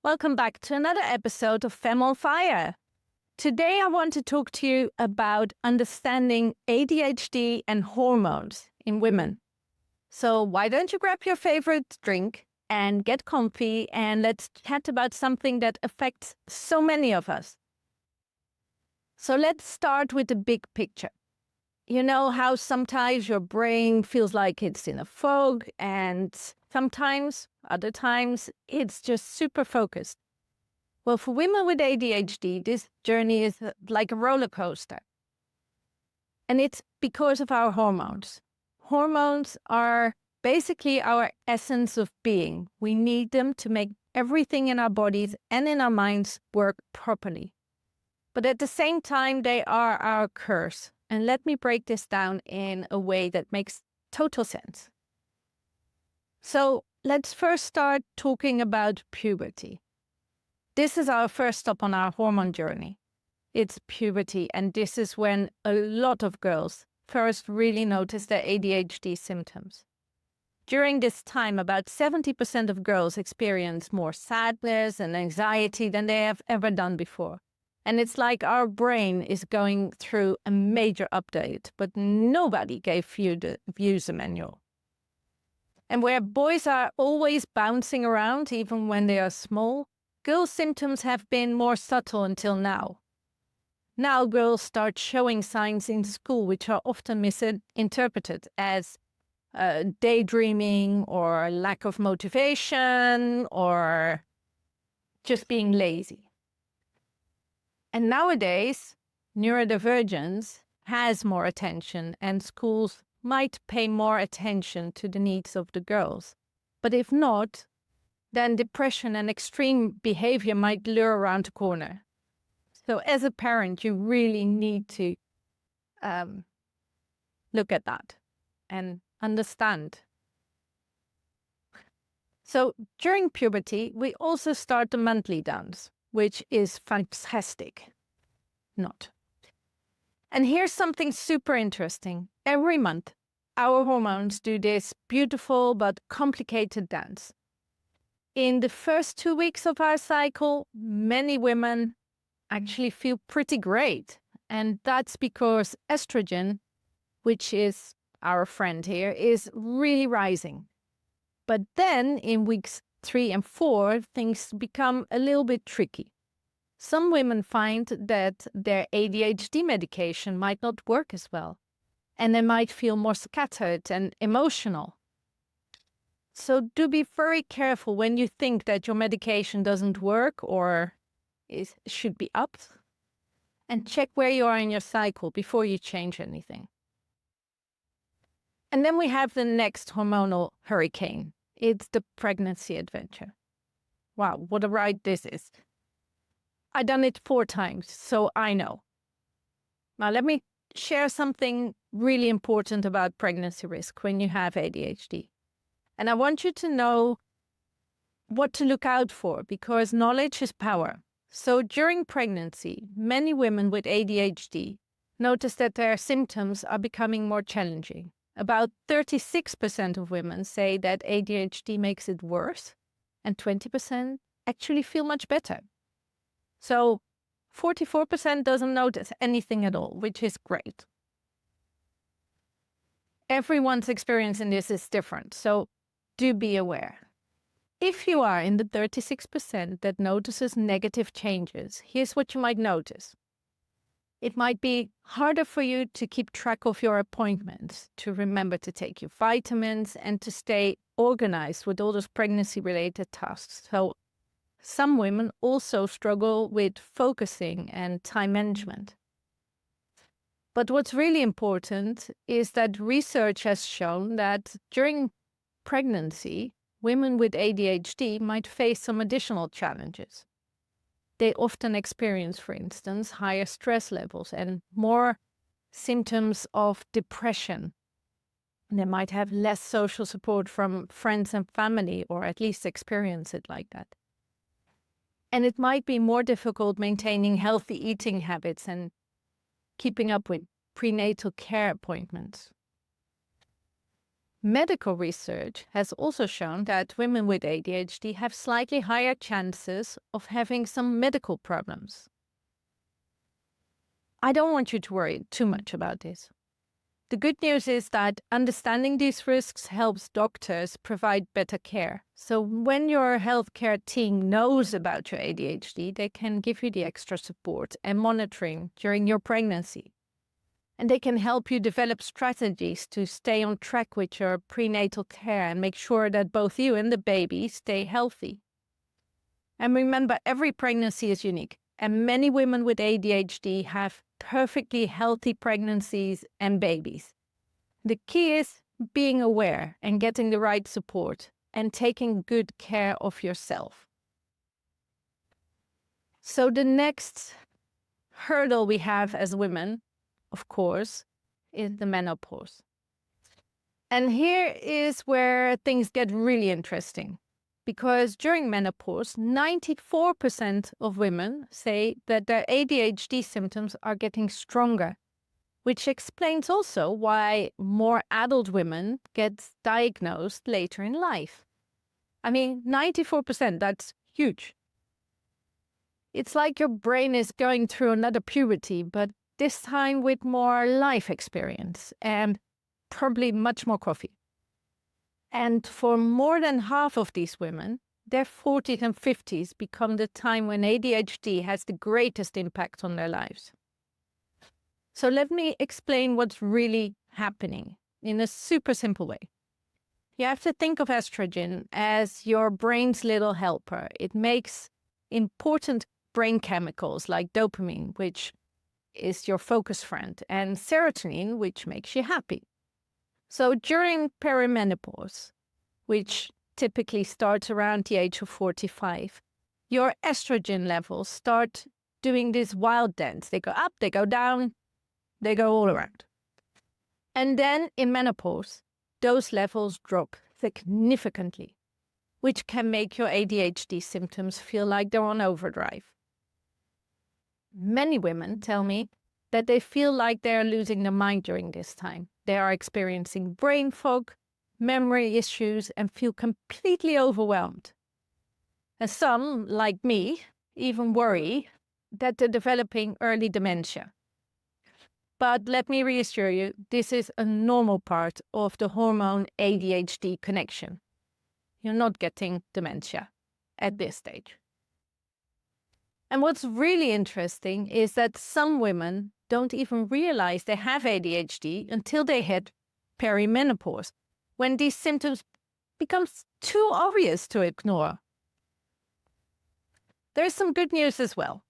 Welcome back to another episode of Femme on Fire. Today, I want to talk to you about understanding ADHD and hormones in women. So, why don't you grab your favorite drink and get comfy, and let's chat about something that affects so many of us. So, let's start with the big picture. You know how sometimes your brain feels like it's in a fog, and other times, it's just super focused. Well, for women with ADHD, this journey is like a roller coaster. And it's because of our hormones. Hormones are basically our essence of being. We need them to make everything in our bodies and in our minds work properly. But at the same time, they are our curse. And let me break this down in a way that makes total sense. So let's first start talking about puberty. This is our first stop on our hormone journey. It's puberty, and this is when a lot of girls first really notice their ADHD symptoms. During this time, about 70% of girls experience more sadness and anxiety than they have ever done before. And it's like our brain is going through a major update, but nobody gave you the user manual. And where boys are always bouncing around, even when they are small, girls' symptoms have been more subtle until now. Now girls start showing signs in school which are often misinterpreted as daydreaming or lack of motivation or just being lazy. And nowadays, neurodivergence has more attention, and schools might pay more attention to the needs of the girls. But if not, then depression and extreme behavior might lure around the corner. So as a parent, you really need to look at that and understand. So during puberty, we also start the monthly dance, which is fantastic. Not. And here's something super interesting. Every month, our hormones do this beautiful but complicated dance. In the first 2 weeks of our cycle, many women actually feel pretty great. And that's because estrogen, which is our friend here, is really rising. But then in weeks 3 and 4, things become a little bit tricky. Some women find that their ADHD medication might not work as well, and they might feel more scattered and emotional. So do be very careful when you think that your medication doesn't work or should be upped, and check where you are in your cycle before you change anything. And then we have the next hormonal hurricane. It's the pregnancy adventure. Wow, what a ride this is. I've done it 4 times, so I know. Now, let me share something really important about pregnancy risk when you have ADHD. And I want you to know what to look out for, because knowledge is power. So during pregnancy, many women with ADHD notice that their symptoms are becoming more challenging. About 36% of women say that ADHD makes it worse, and 20% actually feel much better. So 44% doesn't notice anything at all, which is great. Everyone's experience in this is different, so do be aware. If you are in the 36% that notices negative changes, here's what you might notice. It might be harder for you to keep track of your appointments, to remember to take your vitamins, and to stay organized with all those pregnancy-related tasks. So some women also struggle with focusing and time management. But what's really important is that research has shown that during pregnancy, women with ADHD might face some additional challenges. They often experience, for instance, higher stress levels and more symptoms of depression. They might have less social support from friends and family, or at least experience it like that. And it might be more difficult maintaining healthy eating habits and keeping up with prenatal care appointments. Medical research has also shown that women with ADHD have slightly higher chances of having some medical problems. I don't want you to worry too much about this. The good news is that understanding these risks helps doctors provide better care. So when your healthcare team knows about your ADHD, they can give you the extra support and monitoring during your pregnancy. And they can help you develop strategies to stay on track with your prenatal care and make sure that both you and the baby stay healthy. And remember, every pregnancy is unique, and many women with ADHD have perfectly healthy pregnancies and babies. The key is being aware and getting the right support and taking good care of yourself. So the next hurdle we have as women, of course, is the menopause. And here is where things get really interesting. Because during menopause, 94% of women say that their ADHD symptoms are getting stronger, which explains also why more adult women get diagnosed later in life. I mean, 94%, that's huge. It's like your brain is going through another puberty, but this time with more life experience and probably much more coffee. And for more than half of these women, their 40s and 50s become the time when ADHD has the greatest impact on their lives. So let me explain what's really happening in a super simple way. You have to think of estrogen as your brain's little helper. It makes important brain chemicals like dopamine, which is your focus friend, and serotonin, which makes you happy. So during perimenopause, which typically starts around the age of 45, your estrogen levels start doing this wild dance. They go up, they go down, they go all around. And then in menopause, those levels drop significantly, which can make your ADHD symptoms feel like they're on overdrive. Many women tell me that they feel like they are losing their mind during this time. They are experiencing brain fog, memory issues, and feel completely overwhelmed. And some, like me, even worry that they're developing early dementia. But let me reassure you, this is a normal part of the hormone ADHD connection. You're not getting dementia at this stage. And what's really interesting is that some women don't even realize they have ADHD until they hit perimenopause, when these symptoms become too obvious to ignore. There's some good news as well.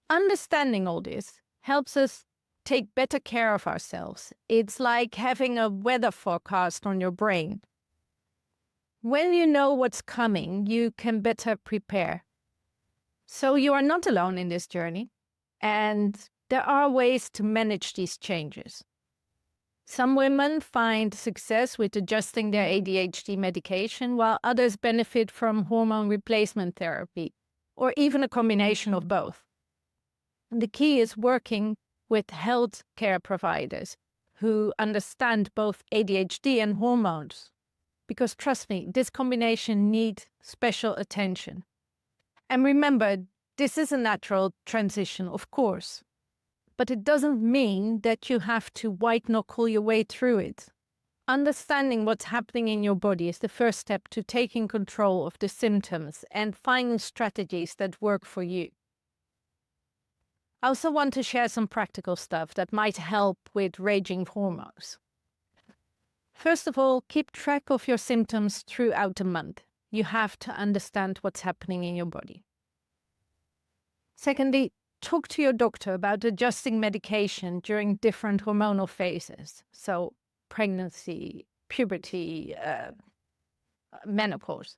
Understanding all this helps us take better care of ourselves. It's like having a weather forecast on your brain. When you know what's coming, you can better prepare. So you are not alone in this journey, and there are ways to manage these changes. Some women find success with adjusting their ADHD medication, while others benefit from hormone replacement therapy, or even a combination of both. And the key is working with health care providers who understand both ADHD and hormones. Because trust me, this combination needs special attention. And remember, this is a natural transition, of course. But it doesn't mean that you have to white-knuckle your way through it. Understanding what's happening in your body is the first step to taking control of the symptoms and finding strategies that work for you. I also want to share some practical stuff that might help with raging hormones. First of all, keep track of your symptoms throughout the month. You have to understand what's happening in your body. Secondly, talk to your doctor about adjusting medication during different hormonal phases. So pregnancy, puberty, menopause.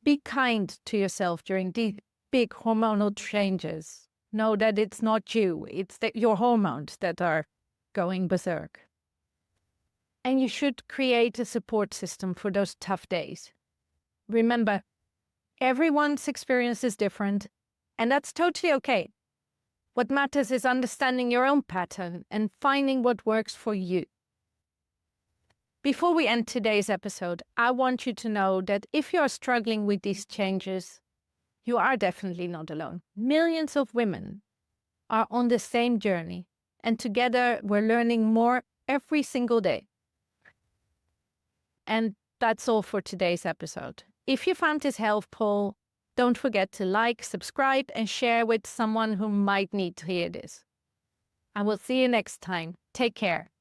Be kind to yourself during these big hormonal changes. Know that it's not you, it's your hormones that are going berserk. And you should create a support system for those tough days. Remember, everyone's experience is different, and that's totally okay. What matters is understanding your own pattern and finding what works for you. Before we end today's episode, I want you to know that if you're struggling with these changes, you are definitely not alone. Millions of women are on the same journey, and together we're learning more every single day. And that's all for today's episode. If you found this helpful, don't forget to like, subscribe, and share with someone who might need to hear this. I will see you next time. Take care.